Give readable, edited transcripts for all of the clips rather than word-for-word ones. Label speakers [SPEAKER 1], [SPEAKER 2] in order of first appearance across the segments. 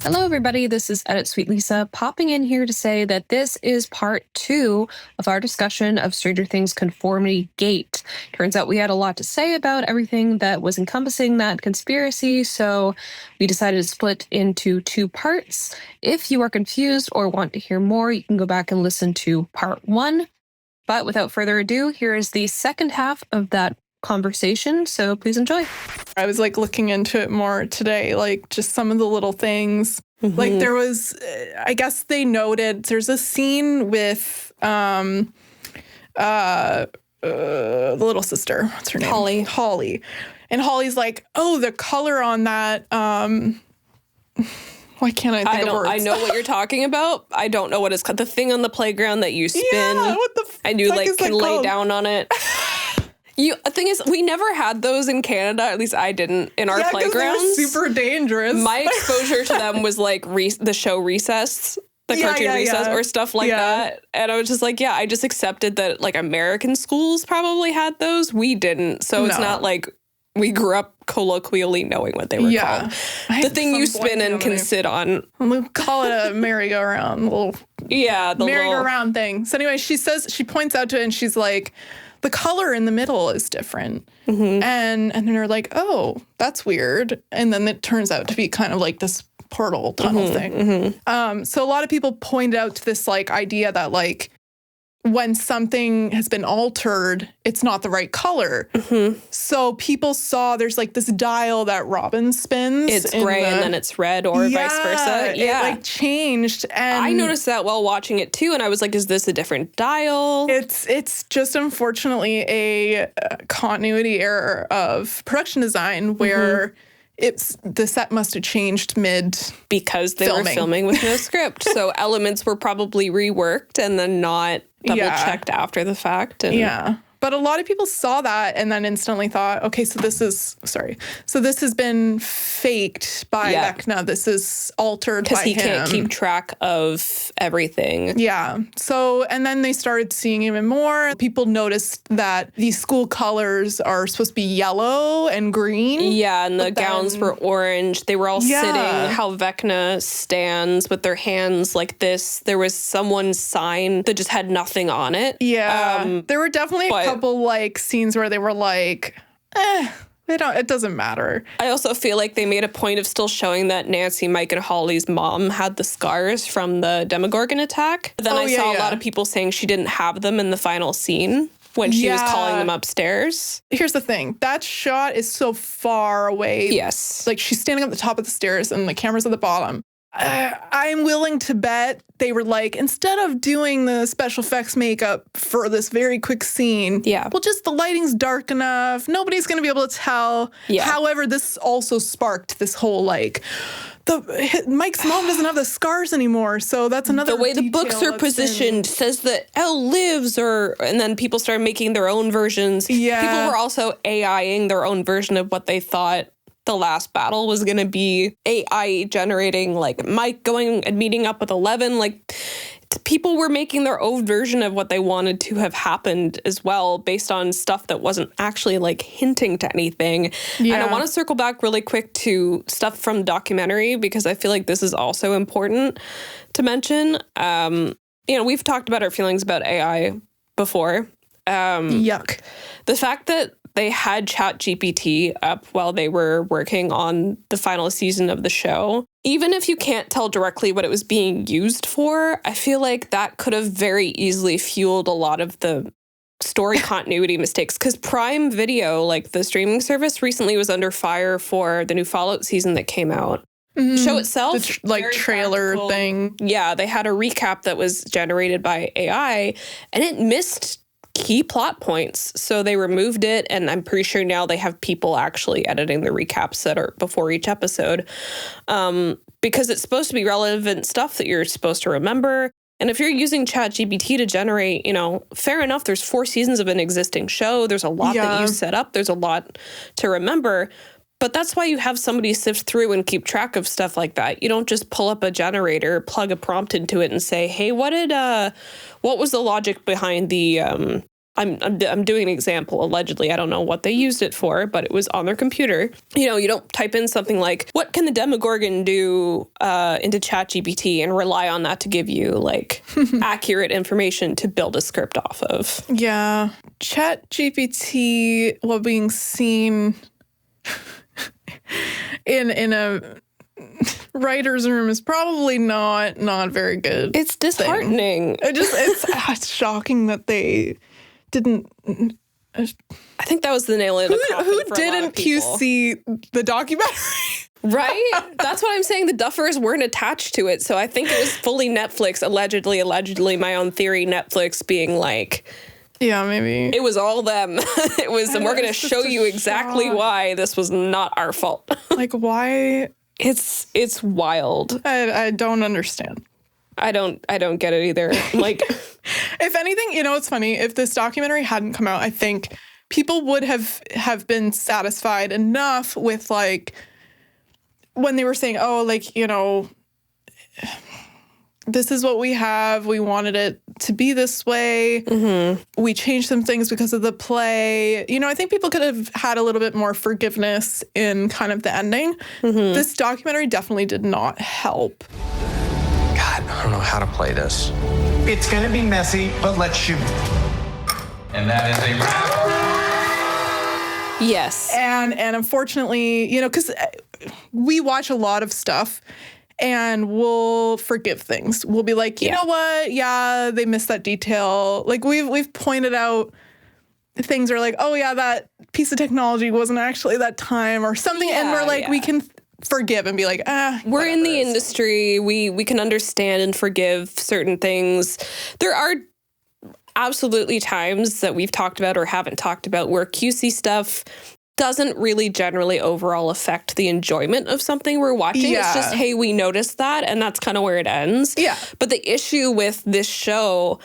[SPEAKER 1] Hello, everybody. This is Edit Sweet Lisa popping in here to say that this is part 2 of our discussion of Stranger Things Conformity Gate. Turns out we had a lot to say about everything that was encompassing that conspiracy, so we decided to split into 2 parts. If you are confused or want to hear more, you can go back and listen to part 1. But without further ado, here is the second half of that conversation, so please enjoy.
[SPEAKER 2] I was looking into it more today, just some of the little things.
[SPEAKER 1] Mm-hmm.
[SPEAKER 2] There was, I guess they noted there's a scene with the little sister. What's her name? Holly. And Holly's like, oh, the color on that. Why can't I think of words?
[SPEAKER 3] I know what you're talking about. I don't know what it's called. The thing on the playground that you spin.
[SPEAKER 2] Yeah, what the
[SPEAKER 3] and you can lay
[SPEAKER 2] called?
[SPEAKER 3] down on it. The thing is, we never had those in Canada. At least I didn't in our playgrounds.
[SPEAKER 2] They were super dangerous.
[SPEAKER 3] My exposure to them was the show Recess, cartoon Recess, or stuff like that. And I was just I just accepted that American schools probably had those. We didn't. So it's not like we grew up colloquially knowing what they were called. The thing you spin and can sit on.
[SPEAKER 2] We call it a merry-go-round. The merry-go-round thing. So anyway, she points out to it and she's like, the color in the middle is different. Mm-hmm. And then they're like, oh, that's weird. And then it turns out to be kind of this portal tunnel thing. Mm-hmm. So a lot of people point out to this idea that when something has been altered, it's not the right color. Mm-hmm. So people saw there's this dial that Robin spins.
[SPEAKER 3] It's gray and then it's red or vice versa. Yeah.
[SPEAKER 2] It changed. And
[SPEAKER 3] I noticed that while watching it too. And I was like, is this a different dial?
[SPEAKER 2] It's just unfortunately a continuity error of production design where the set must have changed
[SPEAKER 3] because they were filming with no script. So elements were probably reworked and then not double-checked after the fact. And
[SPEAKER 2] But a lot of people saw that and then instantly thought, okay, so this has been faked by Vecna. This is altered by him.
[SPEAKER 3] Because he can't keep track of everything.
[SPEAKER 2] Yeah. So, and then they started seeing even more. People noticed that these school colors are supposed to be yellow and green.
[SPEAKER 3] Yeah, and the gowns were orange. They were all sitting how Vecna stands with their hands like this. There was someone's sign that just had nothing on it.
[SPEAKER 2] Yeah. There were definitely a couple scenes where they were it doesn't matter.
[SPEAKER 3] I also feel like they made a point of still showing that Nancy, Mike, and Holly's mom had the scars from the Demogorgon attack. But then I saw a lot of people saying she didn't have them in the final scene when she was calling them upstairs.
[SPEAKER 2] Here's the thing. That shot is so far away.
[SPEAKER 3] Yes.
[SPEAKER 2] She's standing at the top of the stairs and the camera's at the bottom. I'm willing to bet they were instead of doing the special effects makeup for this very quick scene, just the lighting's dark enough. Nobody's going to be able to tell. Yeah. However, this also sparked this whole Mike's mom doesn't have the scars anymore, so that's another.
[SPEAKER 3] The way the books are positioned says that Elle lives, and then people started making their own versions. Yeah, people were also AIing their own version of what they thought the last battle was going to be. AI generating Mike going and meeting up with 11. People were making their own version of what they wanted to have happened as well, based on stuff that wasn't actually hinting to anything. Yeah. And I want to circle back really quick to stuff from the documentary, because I feel like this is also important to mention. We've talked about our feelings about AI before.
[SPEAKER 2] Yuck.
[SPEAKER 3] The fact that they had ChatGPT up while they were working on the final season of the show, even if you can't tell directly what it was being used for, I feel like that could have very easily fueled a lot of the story continuity mistakes. Because Prime Video, the streaming service, recently was under fire for the new Fallout season that came out. Mm-hmm. Show itself,
[SPEAKER 2] the trailer practical thing.
[SPEAKER 3] Yeah, they had a recap that was generated by AI, and it missed key plot points, so they removed it, and I'm pretty sure now they have people actually editing the recaps that are before each episode, because it's supposed to be relevant stuff that you're supposed to remember. And if you're using ChatGPT to generate, fair enough, there's 4 seasons of an existing show, there's a lot that you set up, there's a lot to remember, but that's why you have somebody sift through and keep track of stuff like that. You don't just pull up a generator, plug a prompt into it, and say, hey, what was the logic behind the I'm doing an example, allegedly. I don't know what they used it for, but it was on their computer. You know, you don't type in something like, what can the Demogorgon do into ChatGPT and rely on that to give you, like, accurate information to build a script off of.
[SPEAKER 2] Yeah. ChatGPT, while being seen in a writer's room, is probably not very good.
[SPEAKER 3] It's disheartening.
[SPEAKER 2] It's shocking that they didn't.
[SPEAKER 3] I think that was the nail in the coffin
[SPEAKER 2] Who
[SPEAKER 3] for
[SPEAKER 2] didn't
[SPEAKER 3] a lot of people.
[SPEAKER 2] QC the documentary?
[SPEAKER 3] Right? That's what I'm saying. The Duffers weren't attached to it. So I think it was fully Netflix, allegedly, my own theory, Netflix being like,
[SPEAKER 2] yeah, maybe.
[SPEAKER 3] It was all them. It was, and we're going to show you exactly why this was not our fault.
[SPEAKER 2] Like, why?
[SPEAKER 3] It's wild.
[SPEAKER 2] I don't understand.
[SPEAKER 3] I don't get it either. Like,
[SPEAKER 2] if anything, you know, it's funny. If this documentary hadn't come out, I think people would have been satisfied enough with, like, when they were saying, oh, like, you know, this is what we have. We wanted it to be this way. Mm-hmm. We changed some things because of the play. You know, I think people could have had a little bit more forgiveness in kind of the ending. Mm-hmm. This documentary definitely did not help.
[SPEAKER 4] God, I don't know how to play this.
[SPEAKER 5] It's going to be messy, but let's shoot.
[SPEAKER 4] And that is a wrap.
[SPEAKER 2] Yes. And unfortunately, you know, because we watch a lot of stuff and we'll forgive things. We'll be like, you know what? Yeah, they missed that detail. Like, we've pointed out things are like, oh, yeah, that piece of technology wasn't actually that time or something. Yeah, and we're like, we can forgive and be like,
[SPEAKER 3] we're in the industry. We can understand and forgive certain things. There are absolutely times that we've talked about or haven't talked about where QC stuff doesn't really generally overall affect the enjoyment of something we're watching. Yeah. It's just, hey, we noticed that, and that's kind of where it ends.
[SPEAKER 2] Yeah.
[SPEAKER 3] But the issue with this show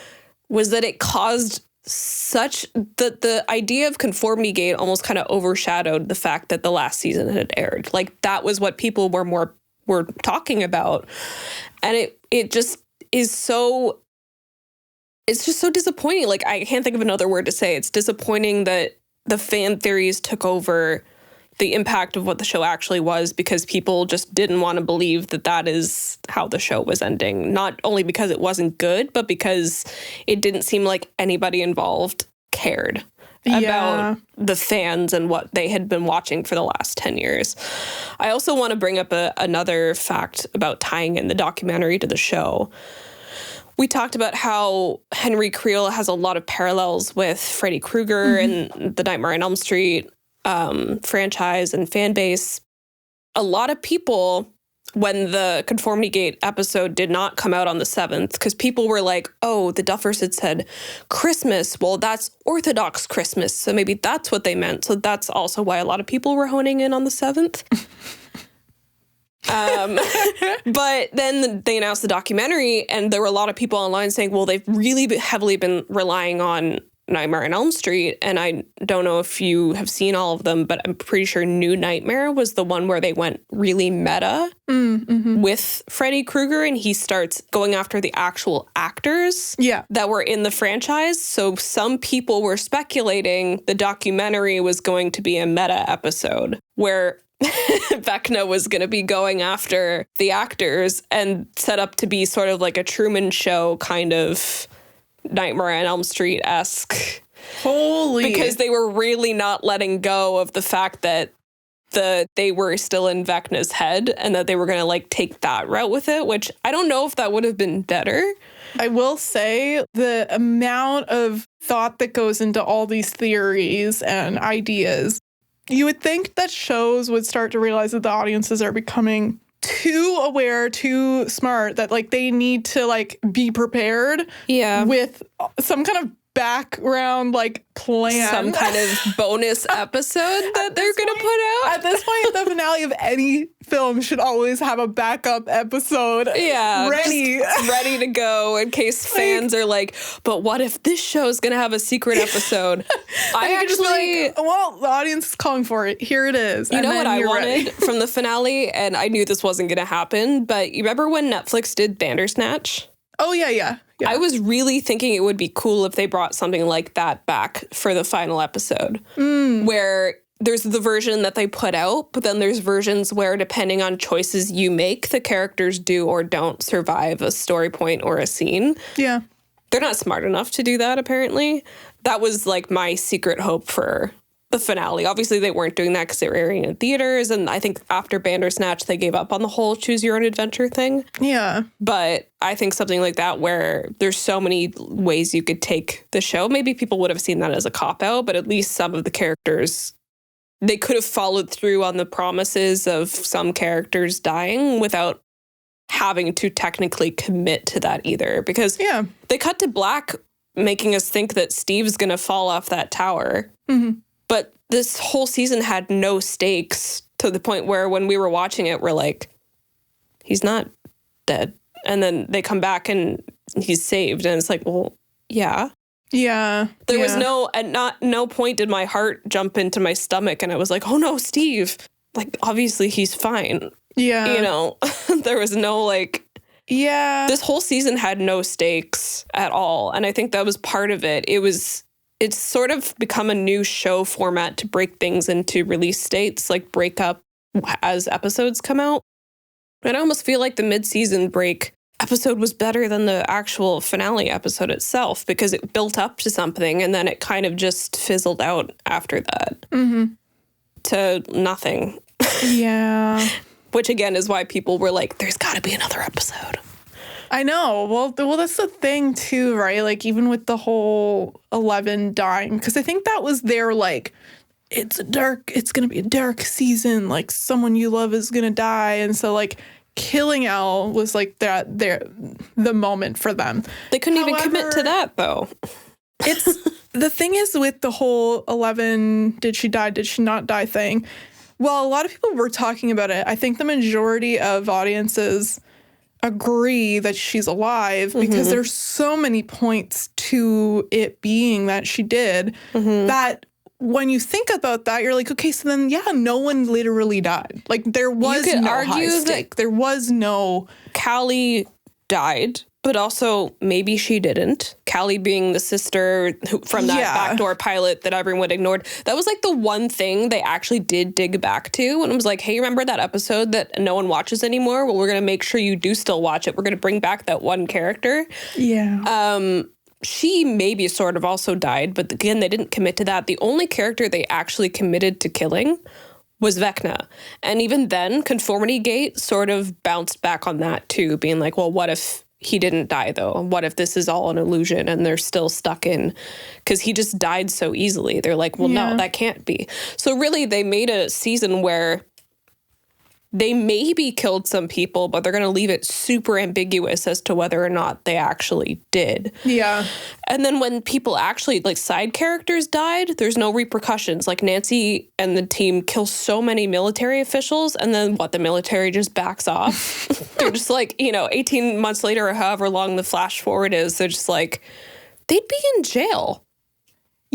[SPEAKER 3] was that it caused such the idea of Conformity Gate almost kind of overshadowed the fact that the last season had aired. Like, that was what people were talking about. And it just is so, it's just so disappointing. Like, I can't think of another word to say. It's disappointing that the fan theories took over the impact of what the show actually was, because people just didn't want to believe that that is how the show was ending. Not only because it wasn't good, but because it didn't seem like anybody involved cared about the fans and what they had been watching for the last 10 years. I also want to bring up another fact about tying in the documentary to the show. We talked about how Henry Creel has a lot of parallels with Freddy Krueger and the Nightmare on Elm Street franchise and fan base. A lot of people, when the Conformity Gate episode did not come out on the 7th, because people were like, oh, the Duffers had said Christmas. Well, that's Orthodox Christmas, so maybe that's what they meant. So that's also why a lot of people were honing in on the 7th. But then they announced the documentary, and there were a lot of people online saying, well, they've really heavily been relying on Nightmare on Elm Street. And I don't know if you have seen all of them, but I'm pretty sure New Nightmare was the one where they went really meta with Freddy Krueger, and he starts going after the actual actors that were in the franchise. So some people were speculating the documentary was going to be a meta episode where Vecna was going to be going after the actors and set up to be sort of like a Truman Show kind of Nightmare on Elm Street-esque.
[SPEAKER 2] Holy.
[SPEAKER 3] Because they were really not letting go of the fact that they were still in Vecna's head and that they were going to like take that route with it, which I don't know if that would have been better.
[SPEAKER 2] I will say the amount of thought that goes into all these theories and ideas, you would think that shows would start to realize that the audiences are becoming too aware, too smart, that like they need to like be prepared with some kind of background like plan,
[SPEAKER 3] some kind of bonus episode that they're going to put out.
[SPEAKER 2] At this point, the finale of any film should always have a backup episode ready
[SPEAKER 3] to go in case fans are like, but what if this show is going to have a secret episode? I actually,
[SPEAKER 2] well, the audience is calling for it. Here it is.
[SPEAKER 3] You know what I wanted from the finale, and I knew this wasn't going to happen, but you remember when Netflix did Bandersnatch?
[SPEAKER 2] Oh, yeah.
[SPEAKER 3] I was really thinking it would be cool if they brought something like that back for the final episode, where there's the version that they put out, but then there's versions where, depending on choices you make, the characters do or don't survive a story point or a scene.
[SPEAKER 2] Yeah.
[SPEAKER 3] They're not smart enough to do that, apparently. That was like my secret hope for the finale. Obviously, they weren't doing that because they were airing in theaters, and I think after Bandersnatch, they gave up on the whole choose your own adventure thing.
[SPEAKER 2] Yeah.
[SPEAKER 3] But I think something like that, where there's so many ways you could take the show, maybe people would have seen that as a cop-out, but at least some of the characters, they could have followed through on the promises of some characters dying without having to technically commit to that either. Because they cut to black, making us think that Steve's going to fall off that tower.
[SPEAKER 2] Mm-hmm.
[SPEAKER 3] But this whole season had no stakes, to the point where when we were watching it, we're like, he's not dead. And then they come back and he's saved. And it's like, well, yeah.
[SPEAKER 2] Yeah.
[SPEAKER 3] There was no point did my heart jump into my stomach and I was like, oh no, Steve. Like, obviously he's fine.
[SPEAKER 2] Yeah.
[SPEAKER 3] You know, there was no
[SPEAKER 2] Yeah.
[SPEAKER 3] This whole season had no stakes at all. And I think that was part of it. It's sort of become a new show format to break things into release dates, like break up as episodes come out. And I almost feel like the mid-season break episode was better than the actual finale episode itself, because it built up to something and then it kind of just fizzled out after that to nothing.
[SPEAKER 2] Yeah.
[SPEAKER 3] Which again is why people were like, there's got to be another episode.
[SPEAKER 2] I know. Well, that's the thing too, right? Like, even with the whole 11 dying, because I think that was their it's going to be a dark season. Like, someone you love is going to die. And so killing Elle was the moment for them.
[SPEAKER 3] They couldn't even commit to that though.
[SPEAKER 2] It's the thing is with the whole 11, did she die, did she not die thing. Well, a lot of people were talking about it. I think the majority of audiences agree that she's alive because there's so many points to it being that she did that when you think about that, you're like, okay, so then, no one literally died. Like, there was no high stake. There was no...
[SPEAKER 3] Callie died, but also maybe she didn't. Callie being the sister from that backdoor pilot that everyone ignored. That was the one thing they actually did dig back to. And it was like, hey, remember that episode that no one watches anymore? Well, we're going to make sure you do still watch it. We're going to bring back that one character.
[SPEAKER 2] Yeah.
[SPEAKER 3] She maybe sort of also died, but again, they didn't commit to that. The only character they actually committed to killing was Vecna. And even then, Conformity Gate sort of bounced back on that too, being like, well, what if he didn't die though? What if this is all an illusion and they're still stuck in, because he just died so easily. They're like, well, no, that can't be. So really, they made a season where they maybe killed some people, but they're going to leave it super ambiguous as to whether or not they actually did.
[SPEAKER 2] Yeah.
[SPEAKER 3] And then when people actually, side characters died, there's no repercussions. Like, Nancy and the team kill so many military officials, and then the military just backs off. They're just 18 months later or however long the flash forward is, they're just they'd be in jail.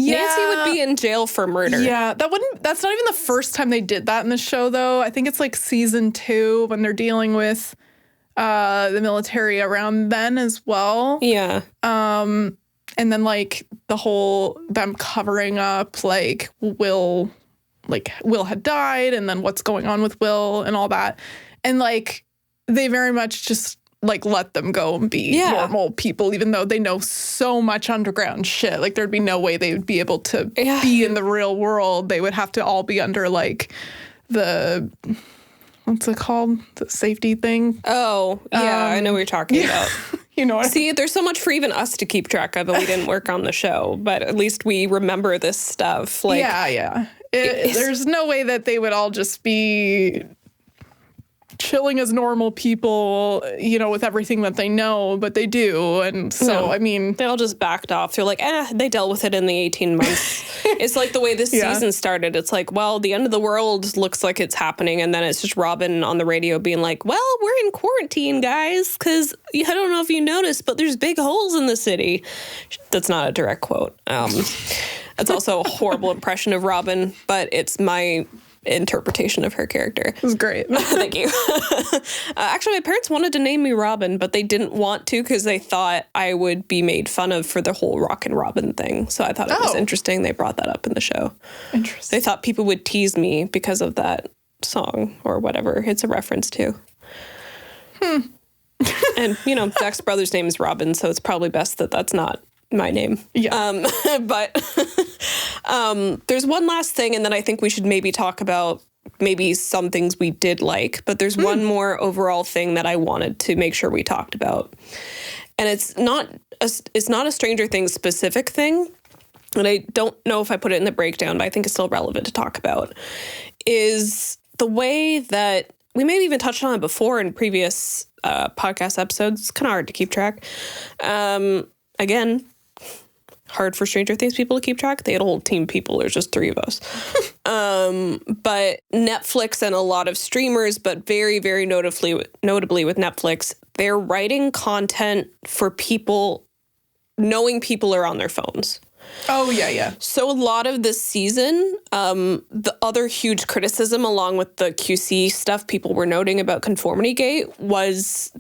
[SPEAKER 2] Yeah.
[SPEAKER 3] Nancy would be in jail for murder.
[SPEAKER 2] Yeah, that's not even the first time they did that in the show, though. I think it's season 2 when they're dealing with the military around then as well.
[SPEAKER 3] Yeah.
[SPEAKER 2] And then the whole them covering up Will had died, and then what's going on with Will and all that. And they very much just let them go and be normal people, even though they know so much underground shit. There'd be no way they would be able to be in the real world. They would have to all be under the, what's it called? The safety thing.
[SPEAKER 3] Oh, yeah, I know what you're talking about.
[SPEAKER 2] You know what
[SPEAKER 3] See, there's so much for even us to keep track of, and we didn't work on the show, but at least we remember this stuff.
[SPEAKER 2] There's no way that they would all just be chilling as normal people, with everything that they know, but they do. And so,
[SPEAKER 3] they all just backed off. They're like, they dealt with it in the 18 months. It's the way this season started. It's the end of the world looks like it's happening. And then it's just Robin on the radio being like, well, we're in quarantine, guys, because I don't know if you noticed, but there's big holes in the city. That's not a direct quote. It's also a horrible impression of Robin, but it's interpretation of her character.
[SPEAKER 2] It was great.
[SPEAKER 3] Thank you. Actually, my parents wanted to name me Robin, but they didn't want to because they thought I would be made fun of for the whole Rockin' Robin thing. So I thought it was interesting they brought that up in the show.
[SPEAKER 2] Interesting.
[SPEAKER 3] They thought people would tease me because of that song or whatever it's a reference to. And, Zach's brother's name is Robin, so it's probably best that that's not my name.
[SPEAKER 2] Yeah.
[SPEAKER 3] But there's one last thing, and then I think we should maybe talk about maybe some things we did like. But there's one more overall thing that I wanted to make sure we talked about. And it's not a Stranger Things specific thing, and I don't know if I put it in the breakdown, but I think it's still relevant to talk about, is the way that we may have even touched on it before in previous podcast episodes. It's kind of hard to keep track. Again, hard for Stranger Things people to keep track. They had a whole team of people. There's just 3 of us. But Netflix and a lot of streamers, but very, very notably with Netflix, they're writing content for people, knowing people are on their phones.
[SPEAKER 2] Oh, yeah.
[SPEAKER 3] So a lot of this season, the other huge criticism along with the QC stuff people were noting about Conformity Gate was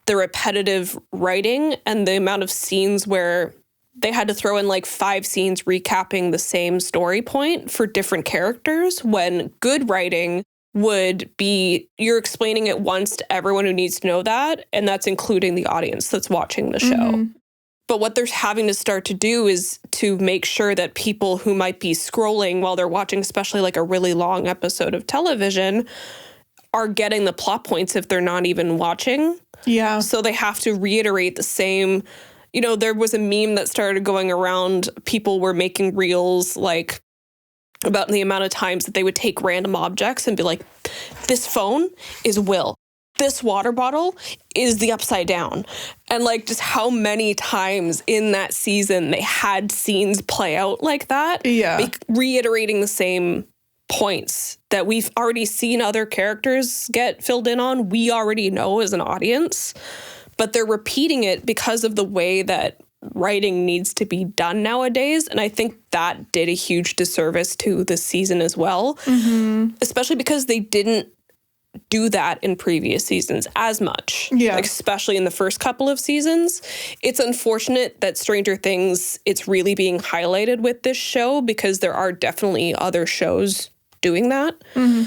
[SPEAKER 3] the repetitive writing and the amount of scenes where they had to throw in like 5 scenes recapping the same story point for different characters, when good writing would be you're explaining it once to everyone who needs to know that, and that's including the audience that's watching the show. Mm-hmm. But what they're having to start to do is to make sure that people who might be scrolling while they're watching, especially like a really long episode of television, are getting the plot points if they're not even watching.
[SPEAKER 2] Yeah.
[SPEAKER 3] So they have to reiterate the same. There was a meme that started going around. People were making reels like about the amount of times that they would take random objects and be like, this phone is Will. This water bottle is the Upside Down. And like just how many times in that season they had scenes play out like that.
[SPEAKER 2] Yeah.
[SPEAKER 3] Reiterating the same points that we've already seen other characters get filled in on. We already know as an audience, but they're repeating it because of the way that writing needs to be done nowadays. And I think that did a huge disservice to this season as well, especially because they didn't do that in previous seasons as much.
[SPEAKER 2] Yeah.
[SPEAKER 3] Like especially in the first couple of seasons. It's unfortunate that Stranger Things, it's really being highlighted with this show because there are definitely other shows doing that. Mm-hmm.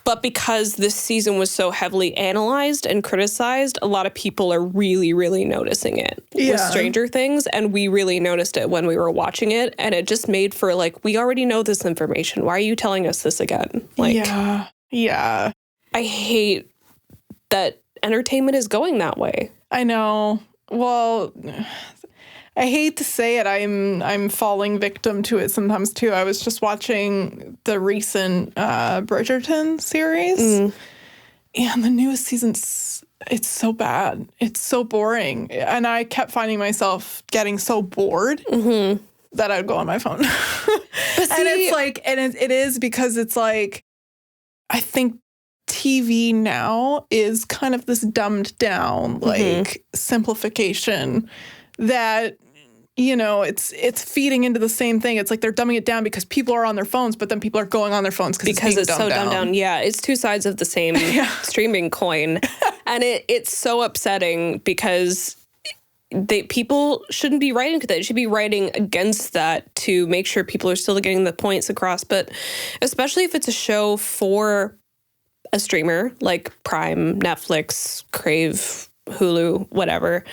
[SPEAKER 3] But because this season was so heavily analyzed and criticized, a lot of people are really, really noticing it with Stranger Things. And we really noticed it when we were watching it. And it just made for like, we already know this information. Why are you telling us this again? Like,
[SPEAKER 2] yeah.
[SPEAKER 3] I hate that entertainment is going that way.
[SPEAKER 2] I know. Well, I hate to say it. I'm falling victim to it sometimes too. I was just watching the recent Bridgerton series, and the newest season's it's so bad. It's so boring, and I kept finding myself getting so bored that I'd go on my phone. And it's like, and it is because it's like, I think TV now is kind of this dumbed down, like simplification that, it's feeding into the same thing. It's like they're dumbing it down because people are on their phones, but then people are going on their phones because it's so dumbed down.
[SPEAKER 3] Yeah, it's 2 sides of the same streaming coin. And it's so upsetting because people shouldn't be writing to that. They should be writing against that to make sure people are still getting the points across. But especially if it's a show for a streamer like Prime, Netflix, Crave, Hulu, whatever.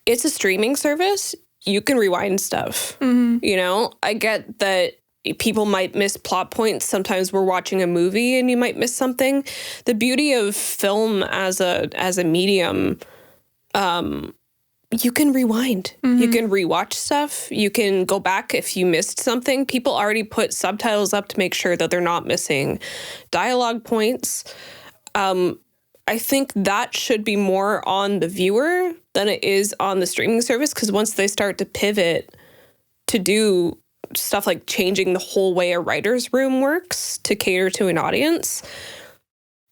[SPEAKER 3] It's a streaming service. You can rewind stuff. I get that people might miss plot points. Sometimes we're watching a movie and you might miss something. The beauty of film as a medium, you can rewind. You can rewatch stuff. You can go back if you missed something. People already put subtitles up to make sure that they're not missing dialogue points. I think that should be more on the viewer than it is on the streaming service, because once they start to pivot to do stuff like changing the whole way a writer's room works to cater to an audience,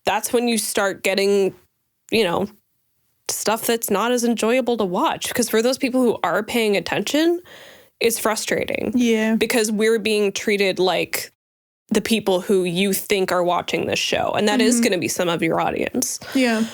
[SPEAKER 3] that's when you start getting, stuff that's not as enjoyable to watch. Because for those people who are paying attention, it's frustrating.
[SPEAKER 2] Yeah.
[SPEAKER 3] Because we're being treated like the people who you think are watching this show. And that is going to be some of your audience.
[SPEAKER 2] Yeah.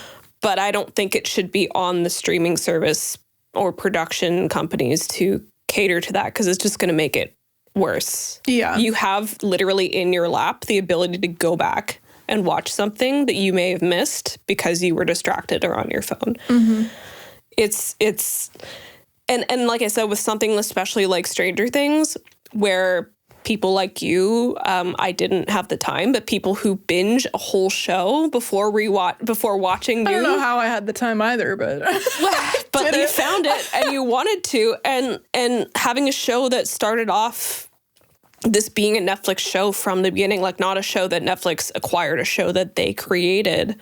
[SPEAKER 3] But I don't think it should be on the streaming service or production companies to cater to that, because it's just going to make it worse.
[SPEAKER 2] Yeah.
[SPEAKER 3] You have literally in your lap the ability to go back and watch something that you may have missed because you were distracted or on your phone. It's and like I said, with something especially like Stranger Things, where people like you, I didn't have the time, but people who binge a whole show before watching
[SPEAKER 2] I don't know how I had the time either, but
[SPEAKER 3] but you found it and you wanted to, and having a show that started off this being a Netflix show from the beginning, like not a show that Netflix acquired, a show that they created.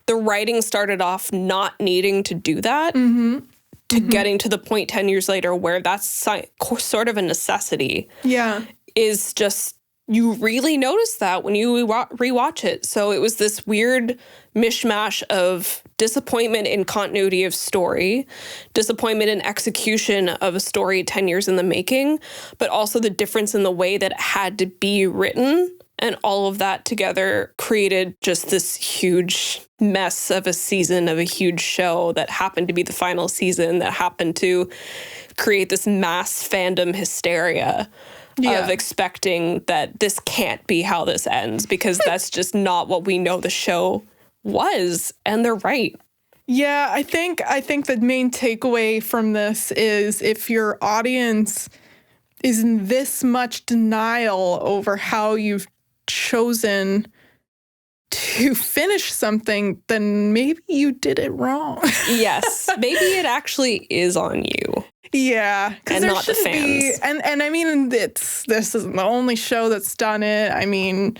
[SPEAKER 3] The writing started off not needing to do that, to getting to the point 10 years later where that's sort of a necessity.
[SPEAKER 2] Yeah.
[SPEAKER 3] Is just, you really notice that when you rewatch it. So it was this weird mishmash of disappointment in continuity of story, disappointment in execution of a story 10 years in the making, but also the difference in the way that it had to be written. And all of that together created just this huge mess of a season of a huge show that happened to be the final season, that happened to create this mass fandom hysteria of expecting that this can't be how this ends, because that's just not what we know the show was. And they're right.
[SPEAKER 2] Yeah, I think the main takeaway from this is, if your audience is in this much denial over how you've chosen to finish something, then maybe you did it wrong.
[SPEAKER 3] Yes, maybe it actually is on you.
[SPEAKER 2] Yeah,
[SPEAKER 3] and not the fans.
[SPEAKER 2] And I mean, this isn't the only show that's done it. I mean,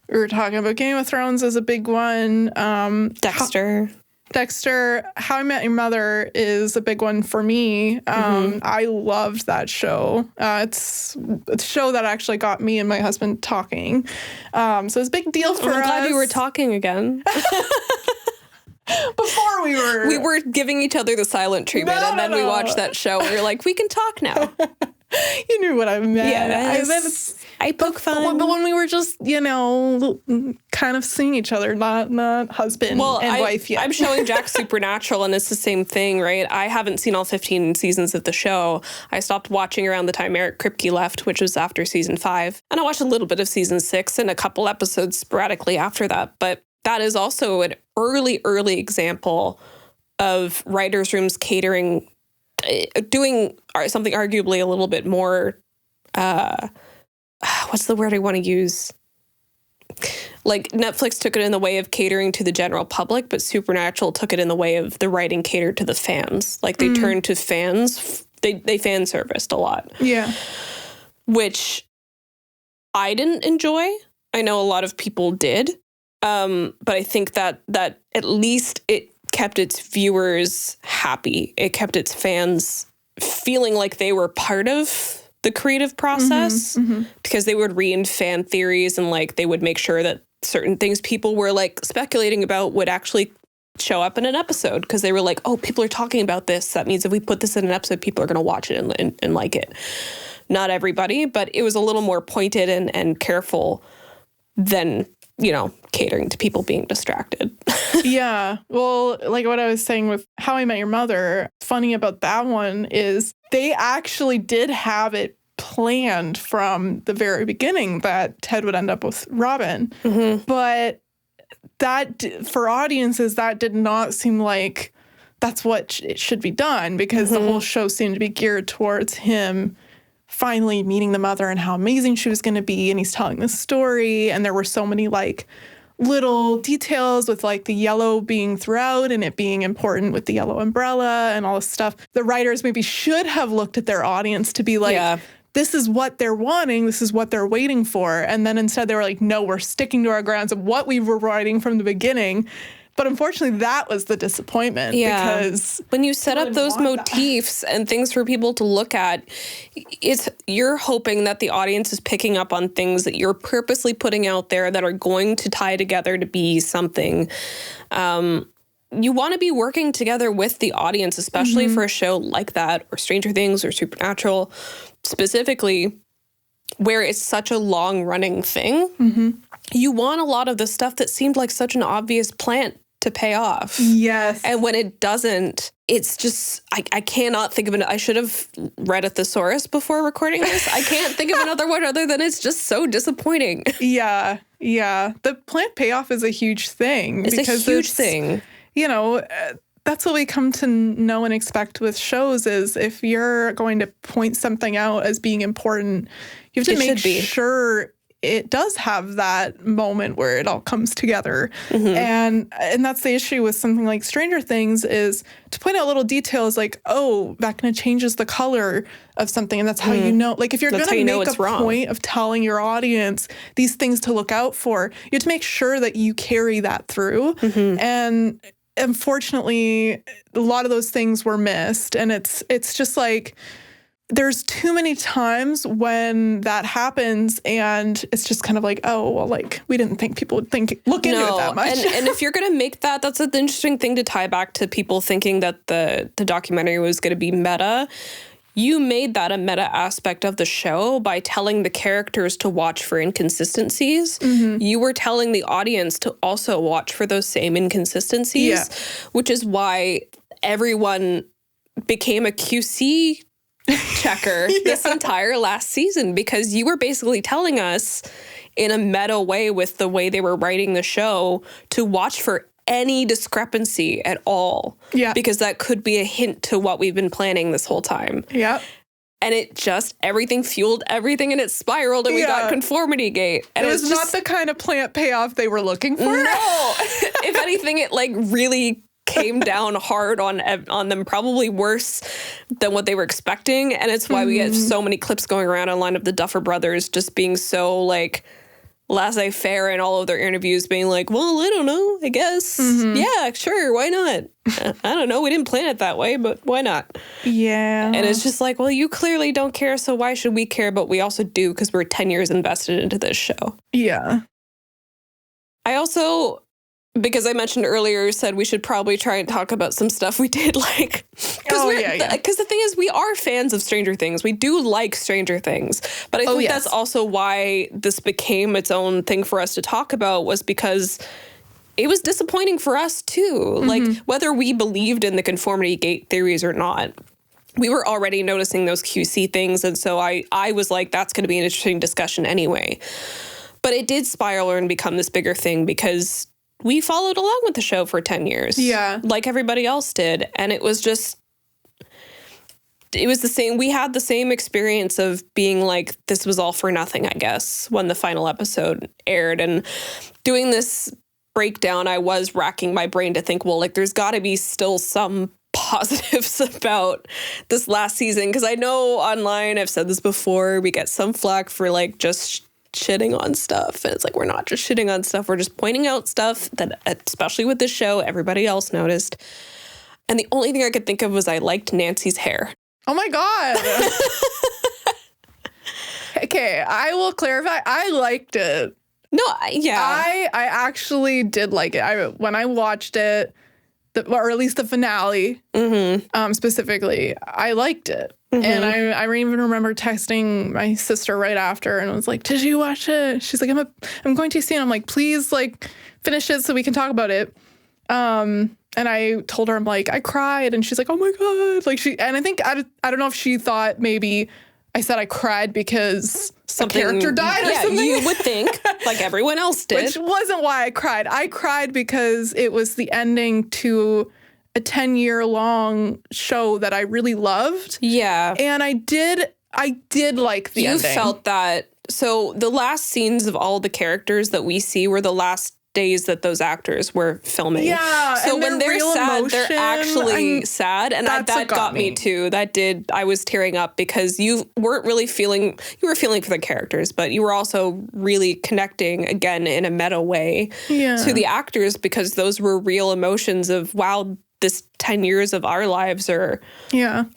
[SPEAKER 2] we were talking about Game of Thrones as a big one. Dexter, How I Met Your Mother is a big one for me. I loved that show. It's a show that actually got me and my husband talking. So it's a big deal for us.
[SPEAKER 3] I'm glad you were talking again.
[SPEAKER 2] Before we were
[SPEAKER 3] giving each other the silent treatment, and then we watched that show and we were like, we can talk now.
[SPEAKER 2] You knew what I meant.
[SPEAKER 3] Yeah, I poke fun.
[SPEAKER 2] But when we were just, kind of seeing each other, not husband and wife yet.
[SPEAKER 3] I'm showing Jack Supernatural, and it's the same thing, right? I haven't seen all 15 seasons of the show. I stopped watching around the time Eric Kripke left, which was after season 5. And I watched a little bit of season 6 and a couple episodes sporadically after that. But that is also an early example of writers' rooms catering, doing something arguably a little bit more, what's the word I want to use? Like, Netflix took it in the way of catering to the general public, but Supernatural took it in the way of the writing catered to the fans. Like, they turned to fans. They fan serviced a lot.
[SPEAKER 2] Yeah.
[SPEAKER 3] Which I didn't enjoy. I know a lot of people did. But I think that at least it kept its viewers happy. It kept its fans feeling like they were part of the creative process, because they would read fan theories, and like they would make sure that certain things people were like speculating about would actually show up in an episode, because they were like, oh, people are talking about this. That means if we put this in an episode, people are going to watch it and like it. Not everybody, but it was a little more pointed and careful than, catering to people being distracted.
[SPEAKER 2] Yeah. Well, like what I was saying with How I Met Your Mother, funny about that one is they actually did have it planned from the very beginning that Ted would end up with Robin. But that, for audiences, that did not seem like that's what it should be done, because the whole show seemed to be geared towards him finally meeting the mother and how amazing she was going to be, and he's telling this story, and there were so many like little details with like the yellow being throughout and it being important with the yellow umbrella and all this stuff. The writers maybe should have looked at their audience to be like, this is what they're wanting, this is what they're waiting for, and then instead they were like, no, we're sticking to our grounds of what we were writing from the beginning. But unfortunately, that was the disappointment, because
[SPEAKER 3] when you set up those motifs and things for people to look at, you're hoping that the audience is picking up on things that you're purposely putting out there that are going to tie together to be something. You want to be working together with the audience, especially for a show like that, or Stranger Things, or Supernatural specifically. where it's such a long-running thing, you want a lot of the stuff that seemed like such an obvious plant to pay off.
[SPEAKER 2] Yes.
[SPEAKER 3] And when it doesn't, it's just, I cannot think of it. I should have read a thesaurus before recording this. I can't think of another one other than it's just so disappointing.
[SPEAKER 2] Yeah. The plant payoff is a huge thing.
[SPEAKER 3] It's a huge thing.
[SPEAKER 2] You know, that's what we come to know and expect with shows is if you're going to point something out as being important, you have to make sure it does have that moment where it all comes together. And that's the issue with something like Stranger Things is to point out little details like, oh, that kind of changes the color of something. And that's how you know. Like if you're going to make a point of telling your audience these things to look out for, you have to make sure that you carry that through. And unfortunately, a lot of those things were missed. And it's just like, there's too many times when that happens and it's just kind of like, oh, well, like we didn't think people would look into it that much.
[SPEAKER 3] And if you're going to make that's an interesting thing to tie back to people thinking that the documentary was going to be meta. You made that a meta aspect of the show by telling the characters to watch for inconsistencies. You were telling the audience to also watch for those same inconsistencies, which is why everyone became a QC checker this entire last season, because you were basically telling us in a meta way with the way they were writing the show to watch for any discrepancy at all. Because that could be a hint to what we've been planning this whole time. And it just, everything fueled everything and it spiraled and we got Conformity Gate. And
[SPEAKER 2] it was not the kind of plant payoff they were looking for.
[SPEAKER 3] No. If anything, it like really came down hard on them, probably worse than what they were expecting. And it's why we get so many clips going around online of the Duffer Brothers just being so like laissez-faire in all of their interviews, being like, well, I don't know, I guess. Yeah, sure, why not? I don't know, we didn't plan it that way, but why not? And it's just like, well, you clearly don't care, so why should we care? But we also do, because we're 10 years invested into this show. I also, because I mentioned earlier, said we should probably try and talk about some stuff we did like. Because the thing is, we are fans of Stranger Things. We do like Stranger Things. But I think that's also why this became its own thing for us to talk about, was because it was disappointing for us too. Like, whether we believed in the Conformity Gate theories or not, we were already noticing those QC things. And so I was like, that's going to be an interesting discussion anyway. But it did spiral and become this bigger thing because we followed along with the show for 10 years. Like everybody else did. And it was just, it was the same. We had the same experience of being like, this was all for nothing, I guess, when the final episode aired. And doing this breakdown, I was racking my brain to think, well, like, there's got to be still some positives about this last season. Because I know online, I've said this before, we get some flack for like just shitting on stuff. And it's like, we're not just shitting on stuff. We're just pointing out stuff that, especially with this show, everybody else noticed. And the only thing I could think of was I liked Nancy's hair.
[SPEAKER 2] Oh my God. Okay, I will clarify. I liked it.
[SPEAKER 3] No,
[SPEAKER 2] I actually did like it. When I watched it, or at least the finale, specifically, I liked it. And I even remember texting my sister right after and was like, did you watch it? She's like, I'm going to see it. I'm like, please, like, finish it so we can talk about it. And I told her, I'm like, I cried. And she's like, oh my God. Like and I think, I don't know if she thought maybe I said I cried because some character died or something.
[SPEAKER 3] You would think, like everyone else did.
[SPEAKER 2] Which wasn't why I cried. I cried because it was the ending to a 10-year-long show that I really loved. And I did like the ending.
[SPEAKER 3] You felt that. So the last scenes of all the characters that we see were the last days that those actors were filming. So when they're sad, emotion, they're actually sad. And that got me too. I was tearing up because you weren't really feeling, you were feeling for the characters, but you were also really connecting again in a meta way to the actors, because those were real emotions of, wow, this 10 years of our lives are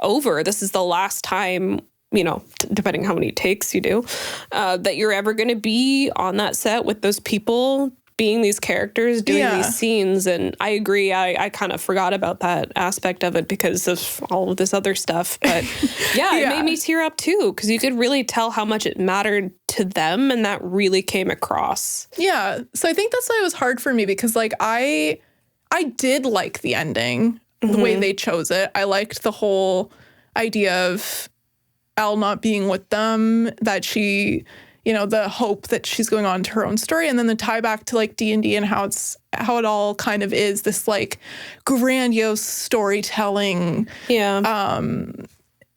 [SPEAKER 3] over. This is the last time, you know, depending how many takes you do, that you're ever going to be on that set with those people being these characters, doing these scenes. And I agree. I kind of forgot about that aspect of it because of all of this other stuff. But it made me tear up too, because you could really tell how much it mattered to them, and that really came across.
[SPEAKER 2] Yeah. So I think that's why it was hard for me, because like I did like the ending, the way they chose it. I liked the whole idea of Elle not being with them, that she, you know, the hope that she's going on to her own story, and then the tie back to like D&D and how it all kind of is this like grandiose storytelling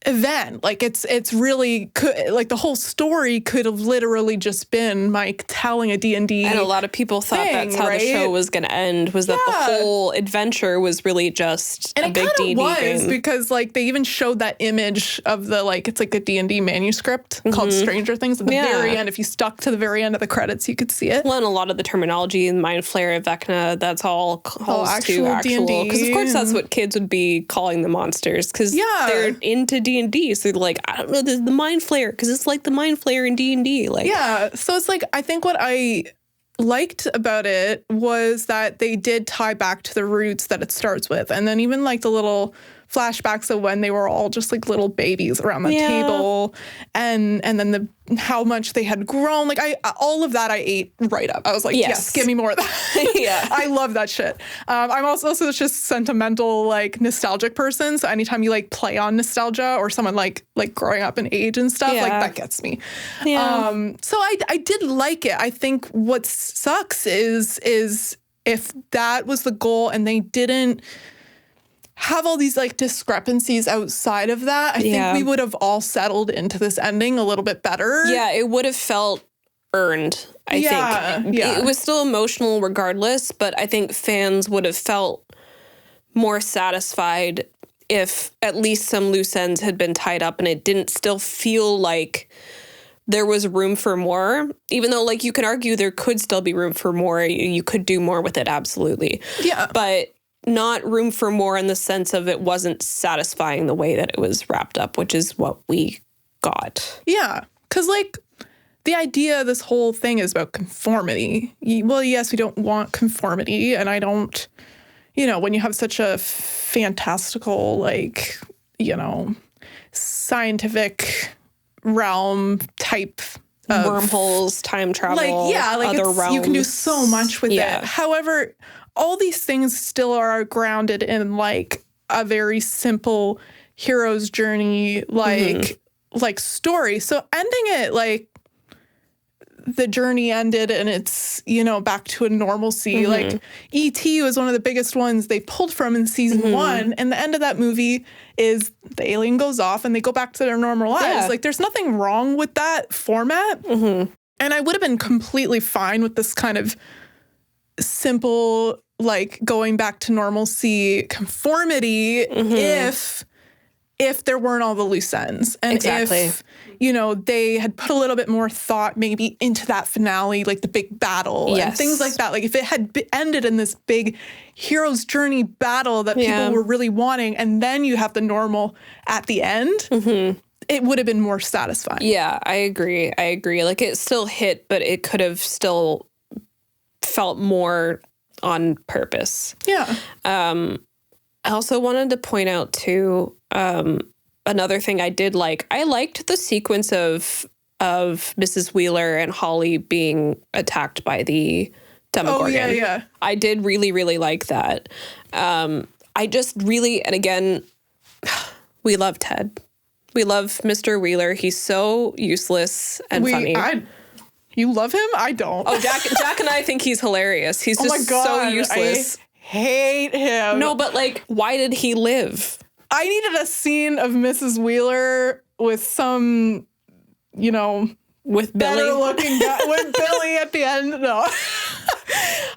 [SPEAKER 2] event. Like it's really like the whole story could have literally just been Mike telling a D&D
[SPEAKER 3] and a lot of people thought that's how the show was going to end, was that the whole adventure was really just a big D&D
[SPEAKER 2] thing. Because like they even showed that image of the like, it's like a D&D manuscript called Stranger Things at the very end. If you stuck to the very end of the credits, you could see it.
[SPEAKER 3] Well, and a lot of the terminology in Mind Flayer, Vecna, that's all calls to actual D&D. Because of course that's what kids would be calling the monsters, because they're into D&D, so they're like, I don't know, this is the Mind Flayer, because it's like the Mind Flayer in D&D. Like,
[SPEAKER 2] so it's like, I think what I liked about it was that they did tie back to the roots that it starts with, and then even like the little flashbacks of when they were all just like little babies around the table, and then how much they had grown. Like all of that I ate right up. I was like, yes give me more of that. I love that shit. I'm also just sentimental, like nostalgic person. So anytime you like play on nostalgia or someone like growing up in age and stuff, like that gets me. So I did like it. I think what sucks is if that was the goal and they didn't have all these like discrepancies outside of that, I think we would have all settled into this ending a little bit better.
[SPEAKER 3] Yeah, it would have felt earned, I think. It was still emotional regardless, but I think fans would have felt more satisfied if at least some loose ends had been tied up and it didn't still feel like there was room for more, even though like you can argue there could still be room for more. You could do more with it, absolutely. Yeah. But not room for more in the sense of it wasn't satisfying the way that it was wrapped up, which is what we got.
[SPEAKER 2] Yeah, because like the idea of this whole thing is about conformity. Well, yes, we don't want conformity, and I don't, you know, when you have such a fantastical, like, you know, scientific realm type of
[SPEAKER 3] wormholes, time travel,
[SPEAKER 2] other realms. You can do so much with it. However, all these things still are grounded in like a very simple hero's journey, like story. So ending it like the journey ended and it's, you know, back to a normalcy. Like E.T. was one of the biggest ones they pulled from in season 1. And the end of that movie is the alien goes off and they go back to their normal lives. Like there's nothing wrong with that format. And I would have been completely fine with this kind of simple, like going back to normalcy conformity if there weren't all the loose ends, and if, you know, they had put a little bit more thought maybe into that finale, like the big battle and things like that. Like if it had ended in this big hero's journey battle that people were really wanting, and then you have the normal at the end, it would have been more satisfying.
[SPEAKER 3] Yeah, I agree. Like it still hit, but it could have still felt more on purpose. Yeah. I also wanted to point out too, another thing I did like. I liked the sequence of Mrs. Wheeler and Holly being attacked by the Demogorgon.
[SPEAKER 2] Oh, yeah.
[SPEAKER 3] I did really, really like that. I just really, and again, we love Ted. We love Mr. Wheeler. He's so useless and funny.
[SPEAKER 2] You love him? I don't.
[SPEAKER 3] Oh, Jack and I think he's hilarious. He's just so useless.
[SPEAKER 2] I hate him.
[SPEAKER 3] No, but like, why did he live?
[SPEAKER 2] I needed a scene of Mrs. Wheeler with some, you know,
[SPEAKER 3] with Billy
[SPEAKER 2] better looking guy, with Billy at the end. No.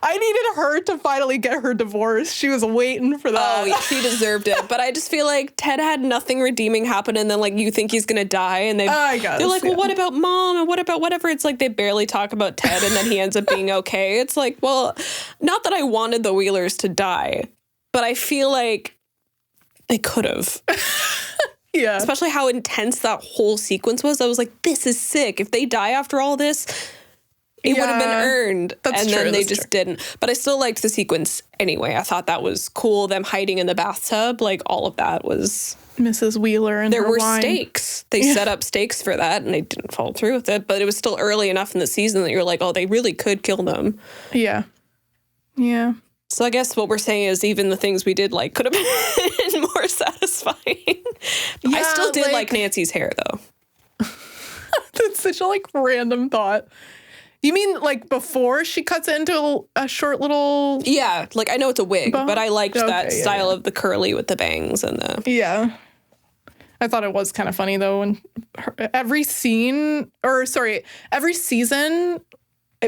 [SPEAKER 2] I needed her to finally get her divorce. She was waiting for that.
[SPEAKER 3] Oh, she deserved it. But I just feel like Ted had nothing redeeming happen, and then like you think he's gonna die, and they're like, well, what about mom, and what about whatever? It's like they barely talk about Ted, and then he ends up being okay. It's like, well, not that I wanted the Wheelers to die, but I feel like they could have.
[SPEAKER 2] Yeah.
[SPEAKER 3] Especially how intense that whole sequence was. I was like, this is sick. If they die after all this, It would have been earned.
[SPEAKER 2] That's true.
[SPEAKER 3] Then they just didn't. But I still liked the sequence anyway. I thought that was cool. Them hiding in the bathtub, like all of that was...
[SPEAKER 2] Mrs. Wheeler and
[SPEAKER 3] there
[SPEAKER 2] her
[SPEAKER 3] were
[SPEAKER 2] wine.
[SPEAKER 3] Stakes. They set up stakes for that, and they didn't follow through with it. But it was still early enough in the season that you're like, oh, they really could kill them.
[SPEAKER 2] Yeah. Yeah.
[SPEAKER 3] So I guess what we're saying is even the things we did like could have been more satisfying. I still did like Nancy's hair, though.
[SPEAKER 2] That's such a random thought. You mean before she cuts it into a short little...
[SPEAKER 3] Yeah, I know it's a wig, but I liked that style of the curly with the bangs and the...
[SPEAKER 2] Yeah. I thought it was kind of funny, though, when every season,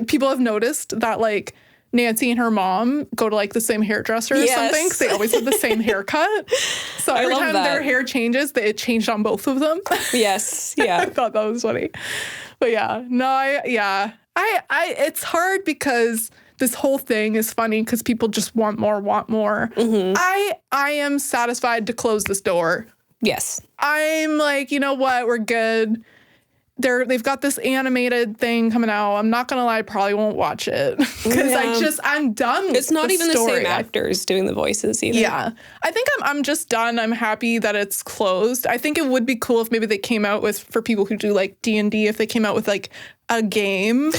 [SPEAKER 2] people have noticed that, Nancy and her mom go to, the same hairdresser or something, because they always have the same haircut. So every time their hair changes, it changed on both of them.
[SPEAKER 3] Yes, yeah.
[SPEAKER 2] I thought that was funny. But yeah, no, it's hard because this whole thing is funny because people just want more. Mm-hmm. I am satisfied to close this door.
[SPEAKER 3] Yes.
[SPEAKER 2] I'm like, you know what? We're good. They've got this animated thing coming out. I'm not going to lie, I probably won't watch it because I'm done with
[SPEAKER 3] It's not
[SPEAKER 2] the
[SPEAKER 3] even
[SPEAKER 2] story.
[SPEAKER 3] the same actors doing the voices either.
[SPEAKER 2] Yeah. I think I'm just done. I'm happy that it's closed. I think it would be cool if maybe they came out with, for people who do D&D, if they came out with a game.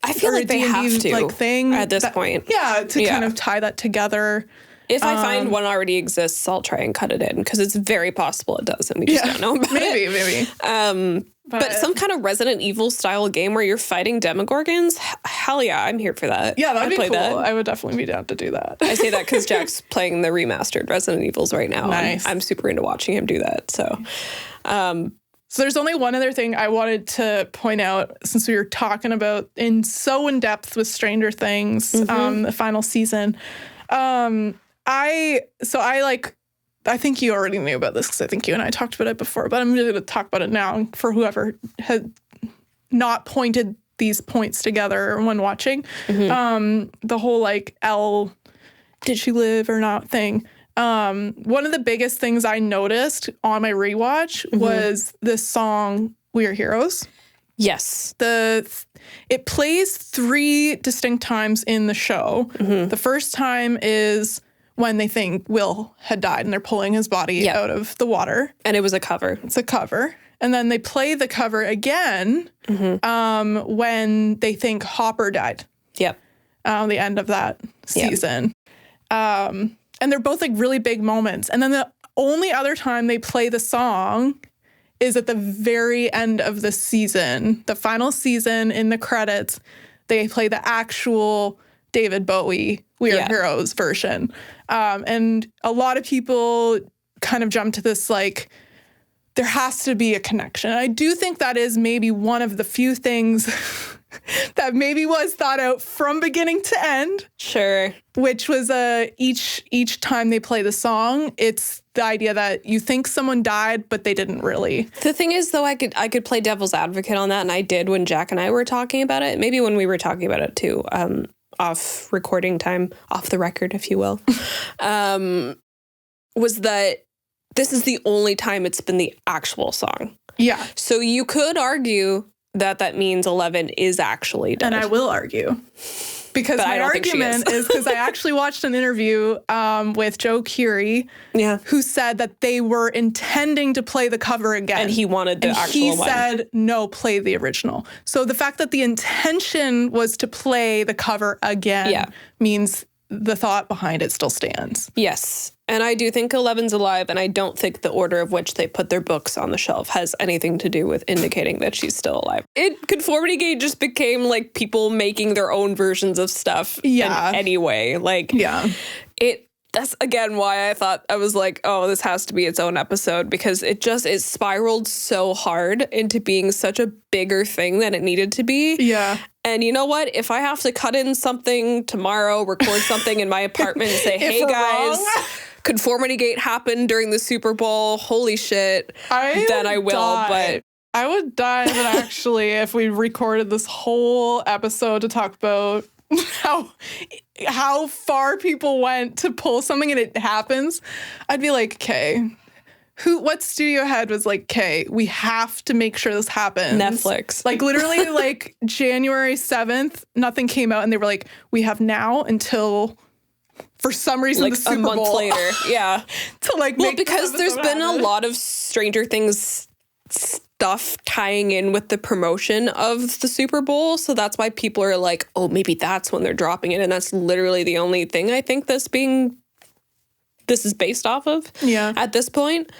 [SPEAKER 3] I feel like they have to
[SPEAKER 2] thing
[SPEAKER 3] at this point.
[SPEAKER 2] Yeah, to kind of tie that together.
[SPEAKER 3] If I find one already exists, I'll try and cut it in because it's very possible it does, and we just don't know about it.
[SPEAKER 2] Maybe.
[SPEAKER 3] But some kind of Resident Evil style game where you're fighting Demogorgons, hell yeah, I'm here for that.
[SPEAKER 2] Yeah, that'd be cool.
[SPEAKER 3] That.
[SPEAKER 2] I would definitely be down to do that.
[SPEAKER 3] I say that because Jack's playing the remastered Resident Evils right now.
[SPEAKER 2] Nice.
[SPEAKER 3] I'm super into watching him do that. So
[SPEAKER 2] there's only one other thing I wanted to point out since we were talking about in depth with Stranger Things, the final season. I think you already knew about this because I think you and I talked about it before, but I'm going to talk about it now for whoever had not pointed these points together when watching. The whole Elle, did she live or not thing. One of the biggest things I noticed on my rewatch was this song, We Are Heroes.
[SPEAKER 3] Yes.
[SPEAKER 2] It plays 3 distinct times in the show. The first time is when they think Will had died and they're pulling his body out of the water.
[SPEAKER 3] And it was a cover.
[SPEAKER 2] It's a cover. And then they play the cover again when they think Hopper died.
[SPEAKER 3] Yep.
[SPEAKER 2] The end of that season. And they're both really big moments. And then the only other time they play the song is at the very end of the season. The final season, in the credits, they play the actual David Bowie We Are Heroes version. And a lot of people kind of jump to this there has to be a connection. I do think that is maybe one of the few things that maybe was thought out from beginning to end.
[SPEAKER 3] Sure.
[SPEAKER 2] Which was each time they play the song, it's the idea that you think someone died, but they didn't really.
[SPEAKER 3] The thing is, though, I could play devil's advocate on that, and I did when Jack and I were talking about it. Maybe when we were talking about it too, off recording time, off the record, if you will, was that this is the only time it's been the actual song.
[SPEAKER 2] Yeah.
[SPEAKER 3] So you could argue that means 11 is actually dead.
[SPEAKER 2] And I will argue. Because my argument is because I actually watched an interview with Joe Keery, who said that they were intending to play the cover again.
[SPEAKER 3] And he wanted the actual one. He
[SPEAKER 2] said, no, play the original. So the fact that the intention was to play the cover again means the thought behind it still stands.
[SPEAKER 3] Yes. And I do think 11's alive, and I don't think the order of which they put their books on the shelf has anything to do with indicating that she's still alive. Conformity Gate just became people making their own versions of stuff anyway. That's again why I thought I was this has to be its own episode, because it spiraled so hard into being such a bigger thing than it needed to be.
[SPEAKER 2] Yeah.
[SPEAKER 3] And you know what? If I have to cut in something tomorrow, record something in my apartment and say, hey guys, Conformity Gate happened during the Super Bowl, holy shit, then I will. But
[SPEAKER 2] I would die actually if we recorded this whole episode to talk about how far people went to pull something and it happens. I'd be like, okay, what studio head was like, okay, we have to make sure this happens?
[SPEAKER 3] Netflix.
[SPEAKER 2] Like literally like January 7th, nothing came out and they were like, we have now until for some reason
[SPEAKER 3] like
[SPEAKER 2] the Super
[SPEAKER 3] a month
[SPEAKER 2] Bowl
[SPEAKER 3] later. Yeah.
[SPEAKER 2] to like
[SPEAKER 3] Well,
[SPEAKER 2] make
[SPEAKER 3] because there's been a lot of Stranger Things stuff tying in with the promotion of the Super Bowl. So that's why people are like, oh, maybe that's when they're dropping it. And that's literally the only thing I think this is based off of at this point.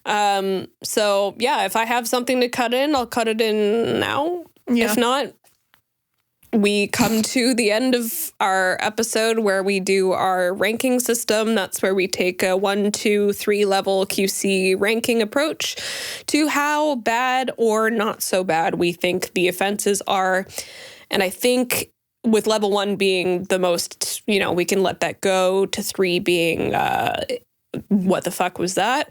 [SPEAKER 3] So yeah, if I have something to cut in, I'll cut it in now. Yeah. If not, we come to the end of our episode where we do our ranking system. That's where we take a 1, 2, 3 level QC ranking approach to how bad or not so bad we think the offenses are. And I think with level 1 being the most, we can let that go, to 3 being what the fuck was that?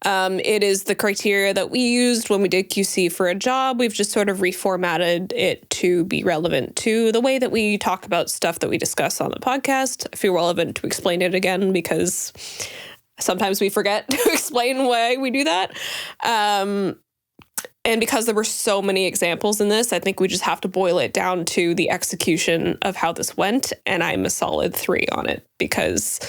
[SPEAKER 3] It is the criteria that we used when we did QC for a job. We've just sort of reformatted it to be relevant to the way that we talk about stuff that we discuss on the podcast. I feel relevant to explain it again because sometimes we forget to explain why we do that. And because there were so many examples in this, I think we just have to boil it down to the execution of how this went. And I'm a solid 3 on it because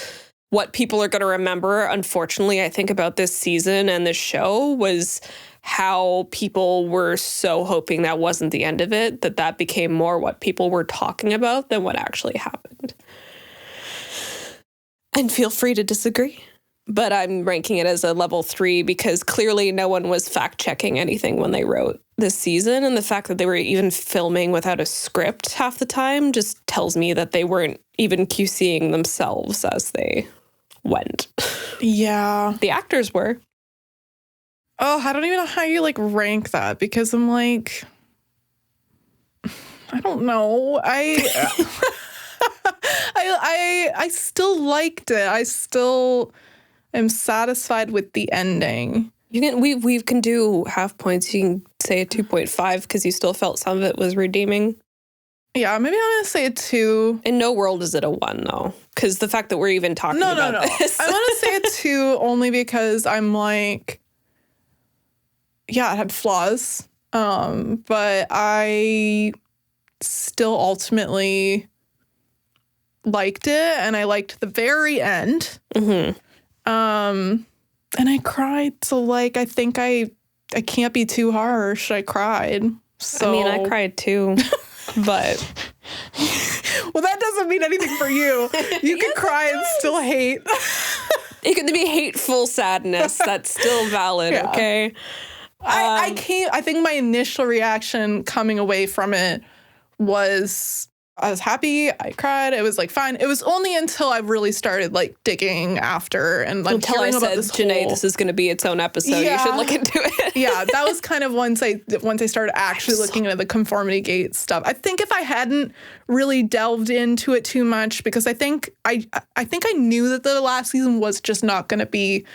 [SPEAKER 3] what people are going to remember, unfortunately, I think about this season and this show was how people were so hoping that wasn't the end of it, that became more what people were talking about than what actually happened. And feel free to disagree, but I'm ranking it as a level 3 because clearly no one was fact-checking anything when they wrote this season. And the fact that they were even filming without a script half the time just tells me that they weren't even QCing themselves as they went.
[SPEAKER 2] Yeah.
[SPEAKER 3] The actors were.
[SPEAKER 2] Oh, I don't even know how you like rank that because I'm like, I don't know. I still liked it. I still am satisfied with the ending.
[SPEAKER 3] You can we can do half points. You can say a 2.5 because you still felt some of it was redeeming.
[SPEAKER 2] Yeah, maybe I'm going to say a 2.
[SPEAKER 3] In no world is it a 1, though. Because the fact that we're even talking about this.
[SPEAKER 2] I'm going to say a 2 only because I'm like, yeah, it had flaws. But I still ultimately liked it. And I liked the very end. Mm-hmm. And I cried. So, like, I think I can't be too harsh. I cried. So.
[SPEAKER 3] I mean, I cried, too. But
[SPEAKER 2] well, that doesn't mean anything for you. You can cry and still hate.
[SPEAKER 3] It can be hateful sadness. That's still valid. Yeah. Okay.
[SPEAKER 2] I think my initial reaction coming away from it was I was happy. I cried. It was like fine. It was only until I really started like digging after and like
[SPEAKER 3] until I said, Janae, this is going to be its own episode. Yeah. You should look into it.
[SPEAKER 2] Yeah, that was kind of once I started actually looking into the Conformity Gate stuff. I think if I hadn't really delved into it too much, because I think I knew that the last season was just not going to be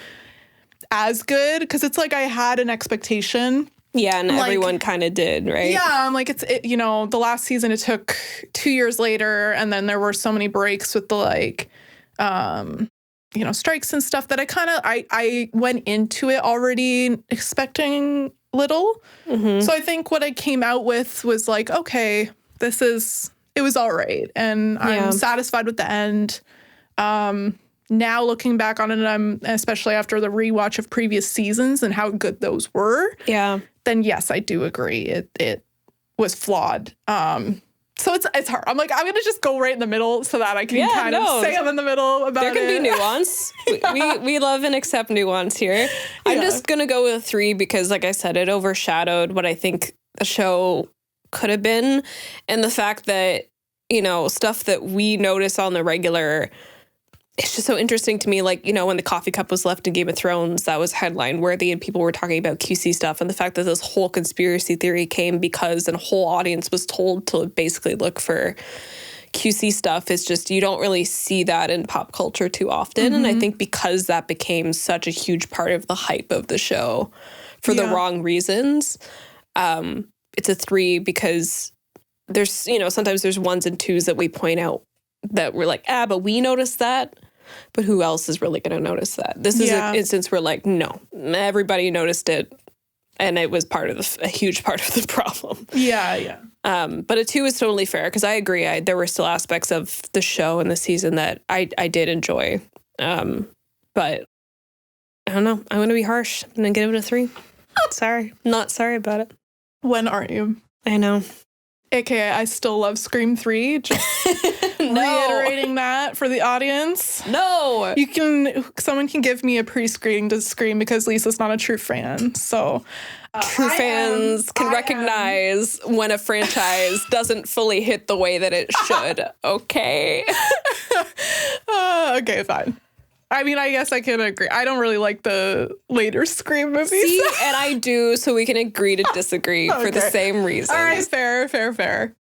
[SPEAKER 2] as good because it's like I had an expectation.
[SPEAKER 3] Yeah, and like, everyone kind of did, right?
[SPEAKER 2] Yeah, I'm like, the last season it took 2 years later, and then there were so many breaks with the like, strikes and stuff that I went into it already expecting little. Mm-hmm. So I think what I came out with was like, okay, it was all right, and I'm satisfied with the end. Now looking back on it, I'm especially after the rewatch of previous seasons and how good those were.
[SPEAKER 3] Yeah.
[SPEAKER 2] Then yes, I do agree. It was flawed. So it's hard. I'm like, I'm gonna just go right in the middle so that I can say I'm in the middle about it.
[SPEAKER 3] There can be nuance. we love and accept nuance here. I'm just gonna go with a 3 because, like I said, it overshadowed what I think the show could have been, and the fact that stuff that we notice on the regular. It's just so interesting to me, like, when the coffee cup was left in Game of Thrones, that was headline worthy and people were talking about QC stuff. And the fact that this whole conspiracy theory came because a whole audience was told to basically look for QC stuff is just, you don't really see that in pop culture too often. Mm-hmm. And I think because that became such a huge part of the hype of the show for the wrong reasons, it's a 3 because there's, sometimes there's 1s and 2s that we point out that we're like, but we noticed that. But who else is really going to notice that? This is an instance where, like, no, everybody noticed it, and it was a huge part of the problem.
[SPEAKER 2] Yeah.
[SPEAKER 3] But a 2 is totally fair, because I agree. There were still aspects of the show and the season that I did enjoy. But I don't know. I'm going to be harsh. I'm going to give it a 3. Sorry. Not sorry about it.
[SPEAKER 2] When aren't you?
[SPEAKER 3] I know.
[SPEAKER 2] AKA, I still love Scream 3. Just reiterating that for the audience.
[SPEAKER 3] No.
[SPEAKER 2] Someone can give me a pre-screening to Scream because Lisa's not a true fan. So
[SPEAKER 3] true fans can recognize when a franchise doesn't fully hit the way that it should. Okay.
[SPEAKER 2] Okay, fine. I mean, I guess I can agree. I don't really like the later Scream movies.
[SPEAKER 3] See, and I do, so we can agree to disagree for the same reason.
[SPEAKER 2] All right, fair.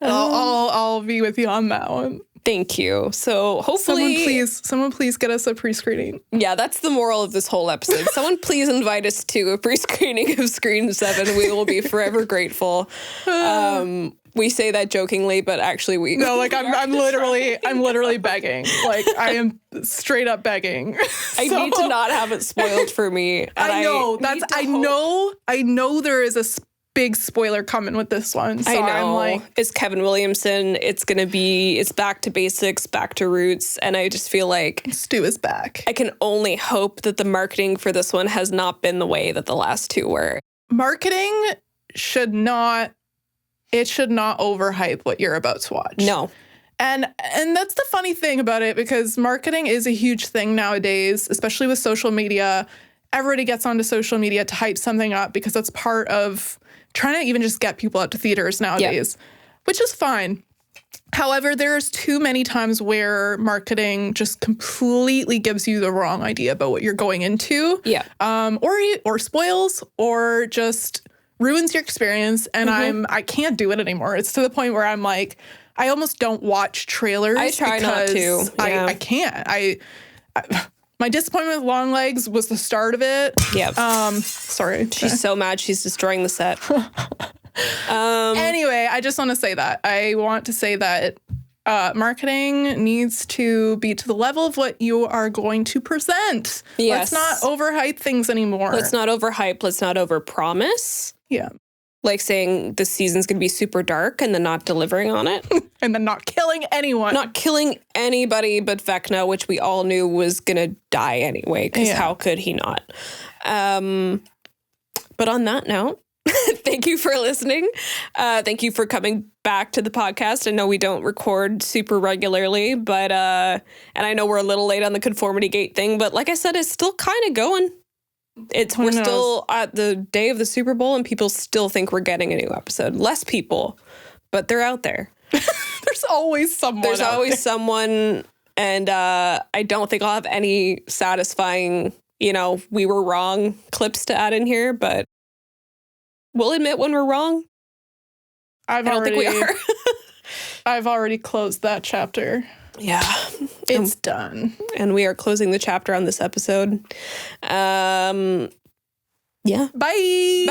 [SPEAKER 2] I'll be with you on that one.
[SPEAKER 3] Thank you. So hopefully...
[SPEAKER 2] Someone please get us a pre-screening.
[SPEAKER 3] Yeah, that's the moral of this whole episode. Someone please invite us to a pre-screening of Scream 7. We will be forever grateful. We say that jokingly, but actually
[SPEAKER 2] I'm literally begging. Like, I am straight up begging.
[SPEAKER 3] I need to not have it spoiled for me.
[SPEAKER 2] I know there is a big spoiler coming with this one. So
[SPEAKER 3] I know.
[SPEAKER 2] I'm like,
[SPEAKER 3] it's Kevin Williamson. It's back to basics, back to roots. And I just feel like
[SPEAKER 2] Stu is back.
[SPEAKER 3] I can only hope that the marketing for this one has not been the way that the last 2 were.
[SPEAKER 2] Marketing should not overhype what you're about to watch.
[SPEAKER 3] No.
[SPEAKER 2] And that's the funny thing about it, because marketing is a huge thing nowadays, especially with social media. Everybody gets onto social media to hype something up because that's part of trying to even just get people out to theaters nowadays, which is fine. However, there's too many times where marketing just completely gives you the wrong idea about what you're going into.
[SPEAKER 3] Yeah.
[SPEAKER 2] Or spoils, or just ruins your experience, and I can't do it anymore. It's to the point where I'm like, I almost don't watch trailers.
[SPEAKER 3] I try not to. Yeah.
[SPEAKER 2] I can't. My disappointment with Longlegs was the start of it.
[SPEAKER 3] Yep.
[SPEAKER 2] Sorry.
[SPEAKER 3] She's so mad she's destroying the set.
[SPEAKER 2] Anyway, I just want to say that. I want to say that marketing needs to be to the level of what you are going to present.
[SPEAKER 3] Yes.
[SPEAKER 2] Let's not overhype things anymore.
[SPEAKER 3] Let's not overhype. Let's not overpromise.
[SPEAKER 2] Yeah.
[SPEAKER 3] Like saying this season's going to be super dark and then not delivering on it.
[SPEAKER 2] And then not killing anyone.
[SPEAKER 3] Not killing anybody but Vecna, which we all knew was going to die anyway, because how could he not? But on that note, thank you for listening. Thank you for coming back to the podcast. I know we don't record super regularly, but and I know we're a little late on the Conformity Gate thing, but like I said, it's still kind of going. We're still at the day of the Super Bowl, and people still think we're getting a new episode. Less people, but they're out there.
[SPEAKER 2] There's always someone.
[SPEAKER 3] There's always someone, and I don't think I'll have any satisfying, we were wrong clips to add in here, but we'll admit when we're wrong. I don't think we are.
[SPEAKER 2] I've already closed that chapter.
[SPEAKER 3] Yeah.
[SPEAKER 2] It's done.
[SPEAKER 3] And we are closing the chapter on this episode. Yeah.
[SPEAKER 2] Bye.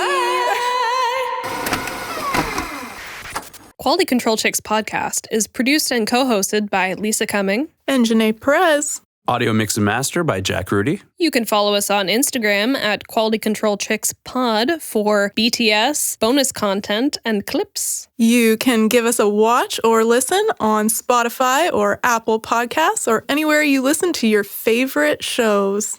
[SPEAKER 1] Quality Control Chicks podcast is produced and co-hosted by Lisa Cumming
[SPEAKER 2] and Janae Perez.
[SPEAKER 6] Audio mix and master by Jack Rudy.
[SPEAKER 1] You can follow us on Instagram at Quality Control Chicks Pod for BTS, bonus content, and clips.
[SPEAKER 2] You can give us a watch or listen on Spotify or Apple Podcasts or anywhere you listen to your favorite shows.